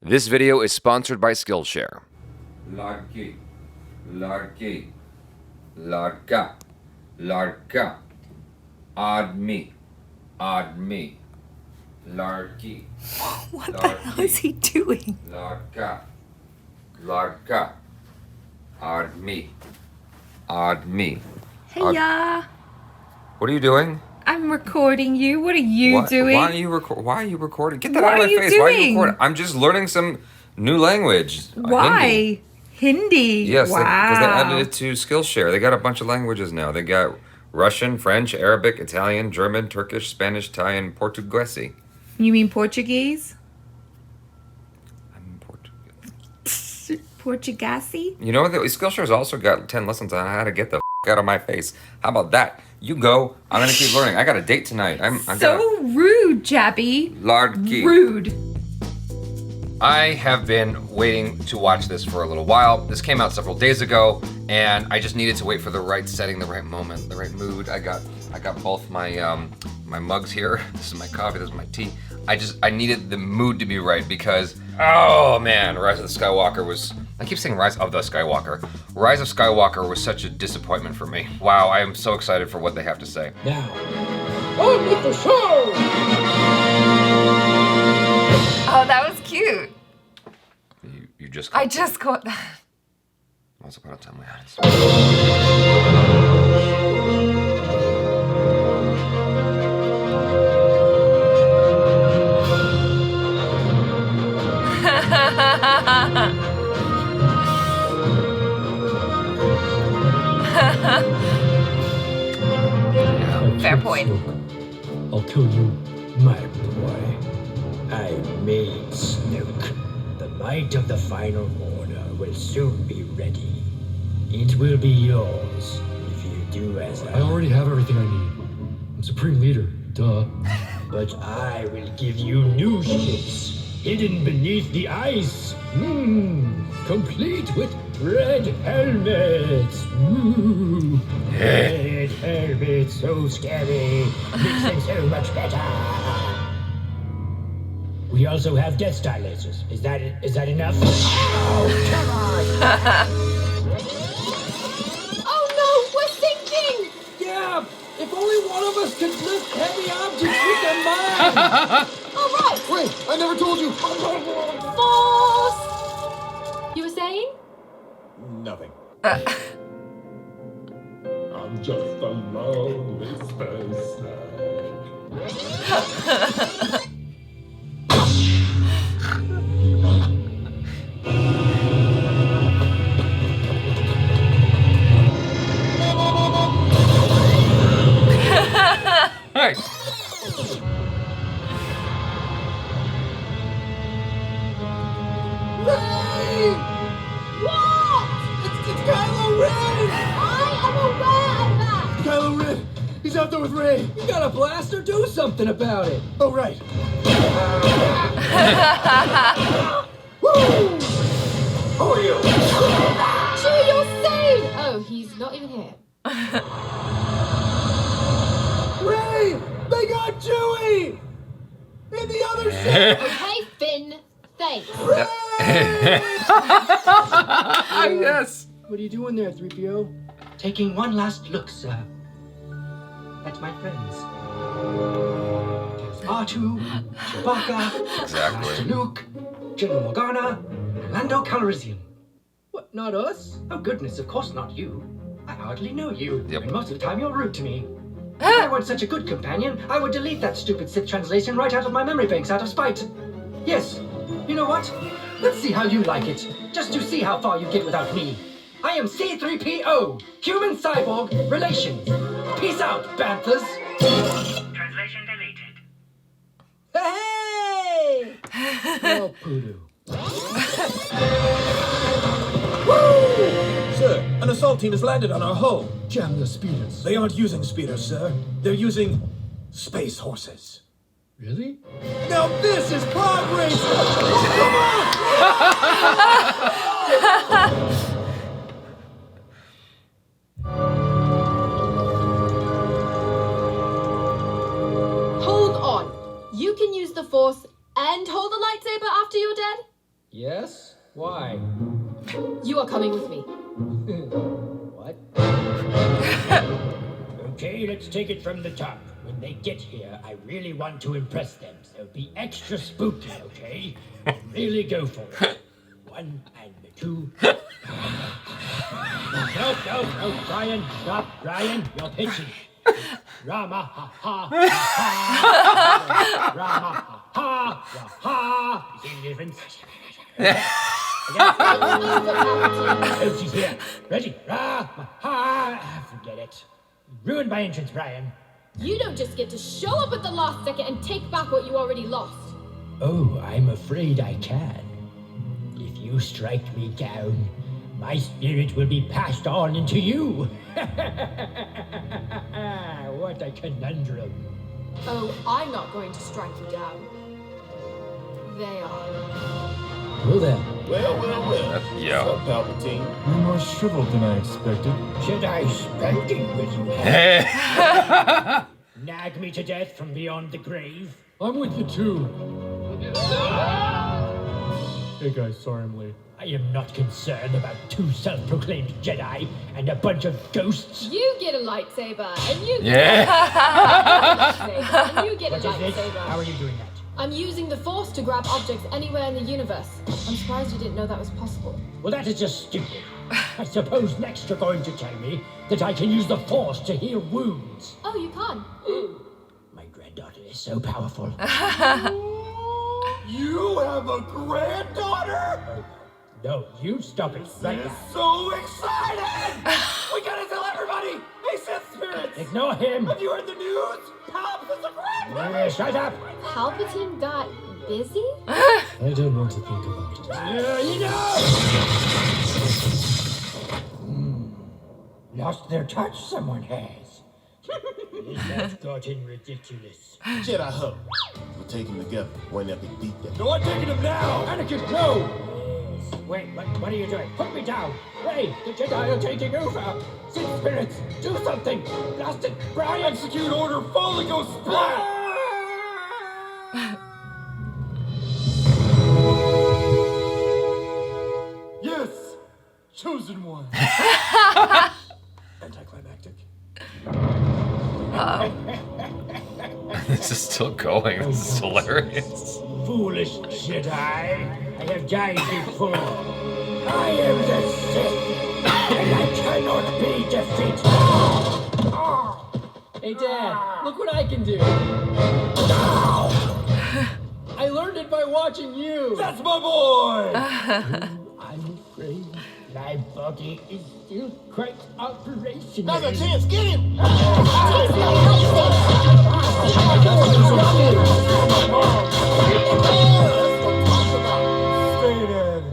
This video is sponsored by Skillshare. Larki, larki, larka, larka, admi, larki. What the hell is he doing? Larka, admi. Hey ya! What are you doing? I'm recording you. What are you doing? Why are you recording? Get that What out of are my you face. Why are you doing? recording? I'm just learning some new language. Why? Hindi. Yes, wow. because they added it to Skillshare. They got a bunch of languages now. They got Russian, French, Arabic, Italian, German, Turkish, Spanish, Thai, and Portuguese. You mean Portuguese? I'm Portuguese. Portuguese? You know, Skillshare's also got 10 lessons on how to get the out of my face. How about that? You go. I'm going to keep learning. I got a date tonight. I'm So rude, Jaby. Larky. Rude. I have been waiting to watch this for a little while. This came out several days ago, and I just needed to wait for the right setting, the right moment, the right mood. I got both my my mugs here. This is my coffee. This is my tea. I needed the mood to be right because, oh man, Rise of the Skywalker was. I keep saying Rise of the Skywalker. Rise of Skywalker was such a disappointment for me. Wow, I am so excited for what they have to say. Now, on with the show! Oh, that was cute. You just. I just got that. Once upon a time, we had it. Fair point. I'll kill you, my boy. I made Snoke. The might of the final order will soon be ready. It will be yours if you do as I already have everything I need. I'm Supreme Leader, duh. But I will give you new ships, hidden beneath the ice. Complete with red helmets. Red helmets, so scary. Makes them so much better. We also have Death Star lasers. Is that enough? Oh, come on! Oh no, we're sinking! Yeah, if only one of us could lift heavy objects with their mind. All right, Wait, I never told you. force! You were saying? Nothing. I'm just a lonely space slave. Hey. Ray! What? It's Kylo Ren! I am aware of that! Kylo Ren! He's out there with Ray! You got a blaster? Do something about it. Oh, right. Woo! Who are you? Chewie, you're safe! Oh, he's not even here. Ray! They got Chewie! In the other ship! Okay, Finn, thanks. Ray! Yes. What are you doing there, 3PO? Taking one last look, sir. At my friends. There's R2, Chewbacca, Exactly. Master Luke, General Morgana, and Lando Calrissian. What, not us? Oh goodness, of course not you. I hardly know you, Yep. and most of the time you're rude to me. If I weren't such a good companion, I would delete that stupid Sith translation right out of my memory banks out of spite. Yes, you know what? Let's see how you like it, just to see how far you get without me. I am C-3PO, Human Cyborg Relations. Peace out, Banthas. Translation deleted. Hey! Oh, poodoo. Sir, an assault team has landed on our hull. Jam the speeders. They aren't using speeders, sir. They're using space horses. Really? Now this is pod racing! Hold on. You can use the Force and hold the lightsaber after you're dead? Yes? Why? You are coming with me. What? Okay, let's take it from the top. When they get here, I really want to impress them, so be extra spooky, okay? Really go for it. 1 and 2. No, Brian, stop, Brian, you're pitching. Rama, ha, ha, ha, ha. Rama, ha, ha, ha. See the difference? Oh, she's here. Ready? Rama, ha. Forget it. Ruined my entrance, Brian. You don't just get to show up at the last second and take back what you already lost. Oh, I'm afraid I can. If you strike me down, my spirit will be passed on into you. What a conundrum. Oh, I'm not going to strike you down. They are. Well then. Well. Yeah. What's up, Palpatine? You're more shriveled than I expected. Should I spanking with you? Nag me to death from beyond the grave? I'm with you too. Hey guys, sorry I'm late. I am not concerned about 2 self-proclaimed Jedi and a bunch of ghosts. You get a lightsaber, and you Yeah. and you get a What is this? How lightsaber. are you doing that? I'm using the Force to grab objects anywhere in the universe. I'm surprised you didn't know that was possible. Well, that is just stupid. I suppose next you're going to tell me that I can use the Force to heal wounds. Oh, you can. My granddaughter is so powerful. You have a granddaughter? No, you stop it right now. So excited! We gotta tell everybody! Hey, Sith spirits! Ignore him. Have you heard the news? Pops is a grandpa! Shut up. Palpatine got busy? I don't want to think about it. You know! Lost their touch, someone has. This has gotten ridiculous. Jedi hub. We'll take them together. One epic beatdown. No, I'm taking him now! Anakin, no! Yes. Wait, what are you doing? Put me down! Ray, the Jedi are taking over! Sith spirits, do something! Blast it, Brian! Execute order, Holy Ghost splat! Yes! Chosen one! Anticlimactic. This is still going. This is hilarious. Foolish Jedi! I have died before. I am the Sith, and I cannot be defeated. Hey Dad, look what I can do. I learned it by watching you. That's my boy! I'm afraid my body is still quite operational. Now's our chance. Get him! Stay dead.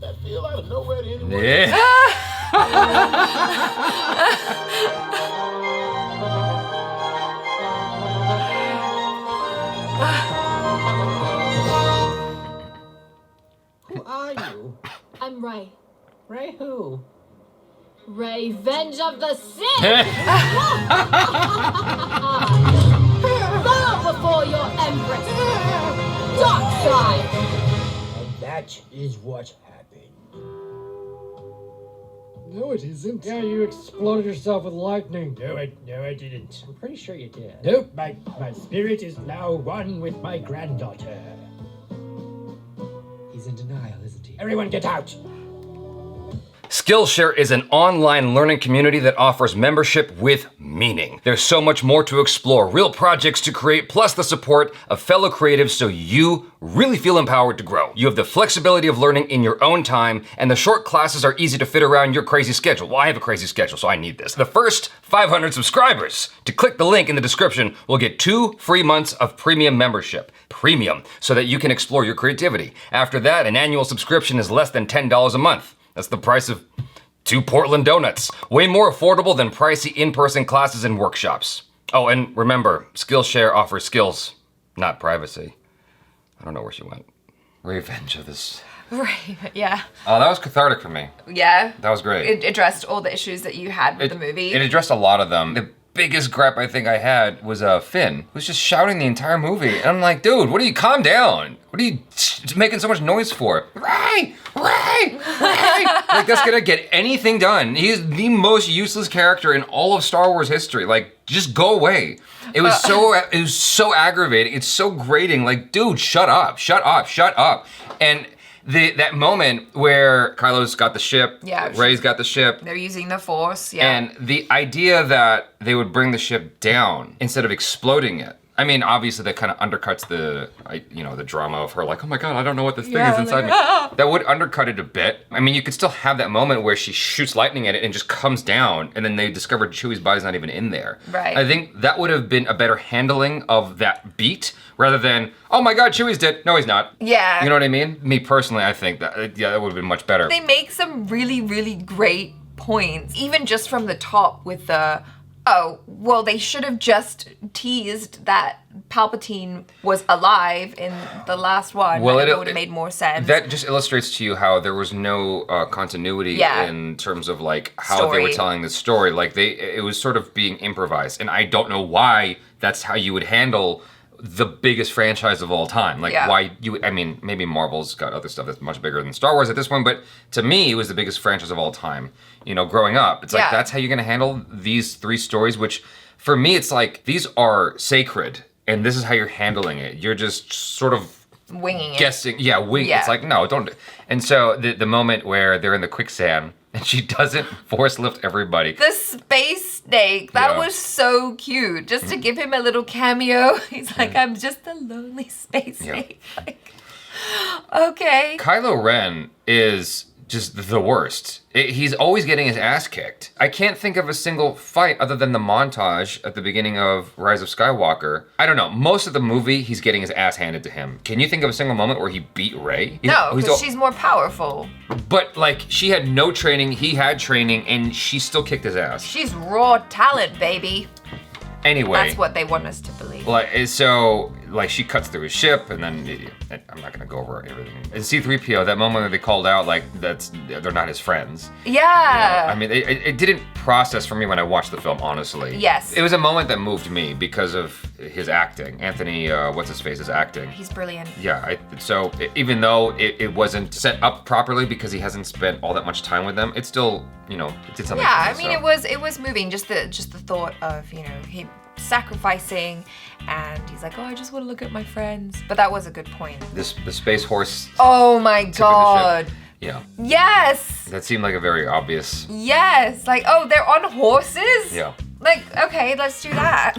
That feel out of nowhere to anyone. Yeah. Who are you? I'm Rey. Ray who? Revenge of the Sith! Bow before your Empress! Dark side! And that is what happened. No, it isn't. Yeah, you exploded yourself with lightning. No, I didn't. I'm pretty sure you did. Nope, my spirit is now one with my granddaughter. He's in denial, isn't he? Everyone get out! Skillshare is an online learning community that offers membership with meaning. There's so much more to explore, real projects to create, plus the support of fellow creatives so you really feel empowered to grow. You have the flexibility of learning in your own time, and the short classes are easy to fit around your crazy schedule. Well, I have a crazy schedule, so I need this. The first 500 subscribers to click the link in the description will get 2 free months of premium membership. Premium, so that you can explore your creativity. After that, an annual subscription is less than $10 a month. That's the price of 2 Portland donuts. Way more affordable than pricey in-person classes and workshops. Oh, and remember, Skillshare offers skills, not privacy. I don't know where she went. Revenge of this. Right, yeah. Oh, that was cathartic for me. Yeah. That was great. It addressed all the issues that you had with the movie. It addressed a lot of them. biggest gripe I think I had was Finn, who was just shouting the entire movie. And I'm like, dude, what are you, calm down. What are you making so much noise for? Ray! Like, that's gonna get anything done. He's the most useless character in all of Star Wars history. Like, just go away. It was so aggravating. It's so grating. Like, dude, shut up. And that moment where Kylo's got the ship, Rey's got the ship. They're using the Force, yeah. And the idea that they would bring the ship down instead of exploding it. I mean, obviously that kind of undercuts the drama of her like, oh my God, I don't know what this thing is inside me. That would undercut it a bit. I mean, you could still have that moment where she shoots lightning at it and just comes down, and then they discover Chewie's body's not even in there. Right. I think that would have been a better handling of that beat rather than, oh my God, Chewie's dead. No, he's not. Yeah. You know what I mean? Me personally, I think that that would have been much better. They make some really, really great points, even just from the top with the, oh, well, they should have just teased that Palpatine was alive in the last one. Well, it would have made more sense. That just illustrates to you how there was no continuity in terms of like how they were telling the story. Like it was sort of being improvised, and I don't know why that's how you would handle the biggest franchise of all time. Like why you, I mean, maybe Marvel's got other stuff that's much bigger than Star Wars at this point, but to me, it was the biggest franchise of all time. You know, growing up, it's like, that's how you're gonna handle these 3 stories, which for me, it's like, these are sacred, and this is how you're handling it. You're just sort of winging guessing. Yeah, it's like, no, don't. And so the moment where they're in the quicksand, and she doesn't force lift everybody. The space snake, that was so cute. Just to give him a little cameo. He's like, I'm just a lonely space snake. Like, okay. Kylo Ren is just the worst. He's always getting his ass kicked. I can't think of a single fight other than the montage at the beginning of Rise of Skywalker. I don't know. Most of the movie, he's getting his ass handed to him. Can you think of a single moment where he beat Rey? No, because she's more powerful. But like, she had no training, he had training, and she still kicked his ass. She's raw talent, baby. Anyway. That's what they want us to believe. Like, so, like, she cuts through his ship, and then, I'm not gonna go over everything. And C-3PO, that moment that they called out, like, they're not his friends. Yeah. You know? I mean, it didn't process for me when I watched the film, honestly. Yes. It was a moment that moved me because of his acting. Anthony, what's-his-face's acting. He's brilliant. Yeah, so even though it wasn't set up properly because he hasn't spent all that much time with them, it still, you know, it did something. Yeah, I mean, it was moving. Just the thought of, you know, him sacrificing, and he's like, oh, I just want to look at my friends. But that was a good point. The space horse. Oh my God. Yeah. Yes. That seemed like a very obvious. Yes. Like, oh, they're on horses? Yeah. Like, okay, let's do that.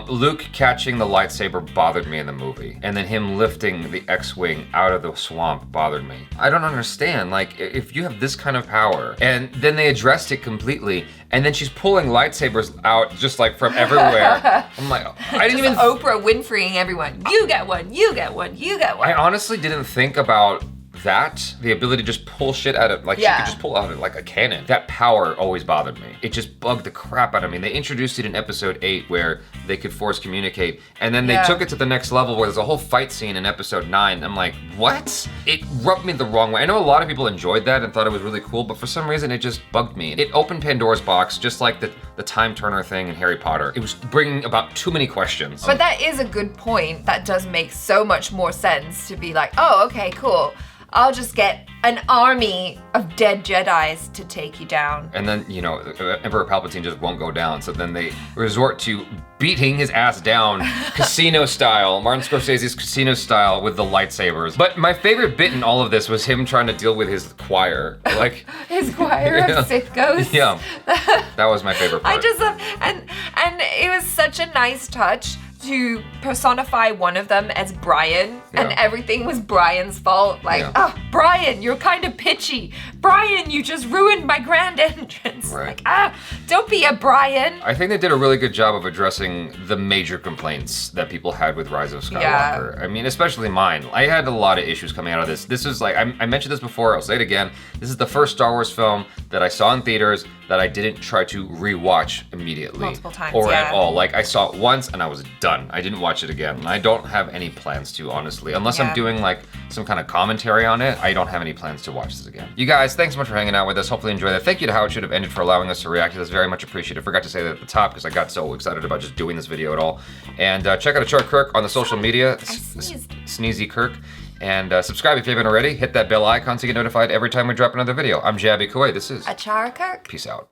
Luke catching the lightsaber bothered me in the movie. And then him lifting the X-Wing out of the swamp bothered me. I don't understand, like, if you have this kind of power, and then they addressed it completely, and then she's pulling lightsabers out just like from everywhere. I'm like, I didn't even... Oprah Winfreying everyone. You get one, you get one, you get one. I honestly didn't think about that, the ability to just pull shit out of, like, she could just pull out of like a cannon. That power always bothered me. It just bugged the crap out of me. They introduced it in episode 8 where they could force communicate, and then they took it to the next level where there's a whole fight scene in episode 9. I'm like, what? It rubbed me the wrong way. I know a lot of people enjoyed that and thought it was really cool, but for some reason it just bugged me. It opened Pandora's box, just like the Time Turner thing in Harry Potter. It was bringing about too many questions. But that is a good point. That does make so much more sense to be like, oh, okay, cool. I'll just get an army of dead Jedis to take you down. And then, you know, Emperor Palpatine just won't go down, so then they resort to beating his ass down, casino style, Martin Scorsese's casino style with the lightsabers. But my favorite bit in all of this was him trying to deal with his choir. Like his choir of Sith ghosts. Yeah, that was my favorite part. I just love, and it was such a nice touch to personify one of them as Brian, and everything was Brian's fault. Like, oh, Brian, you're kind of pitchy. Brian, you just ruined my grand entrance. Right. Like, don't be a Brian. I think they did a really good job of addressing the major complaints that people had with Rise of Skywalker. I mean, especially mine. I had a lot of issues coming out of this. This is like, I mentioned this before, I'll say it again. This is the first Star Wars film that I saw in theaters that I didn't try to rewatch immediately. Multiple times, or at all. Like, I saw it once and I was done. done. I didn't watch it again, and I don't have any plans to, honestly. Unless I'm Yeah. doing like some kind of commentary on it, I don't have any plans to watch this again. You guys, thanks so much for hanging out with us. Hopefully you enjoyed that. Thank you to How It Should Have Ended for allowing us to react to this. Very much appreciated. Forgot to say that at the top because I got so excited about just doing this video at all. And check out ACHARA KIRK on the social media. Sneezy KIRK. And subscribe if you haven't already. Hit that bell icon to get notified every time we drop another video. I'm Jaby Koay. This is ACHARA KIRK. Peace out.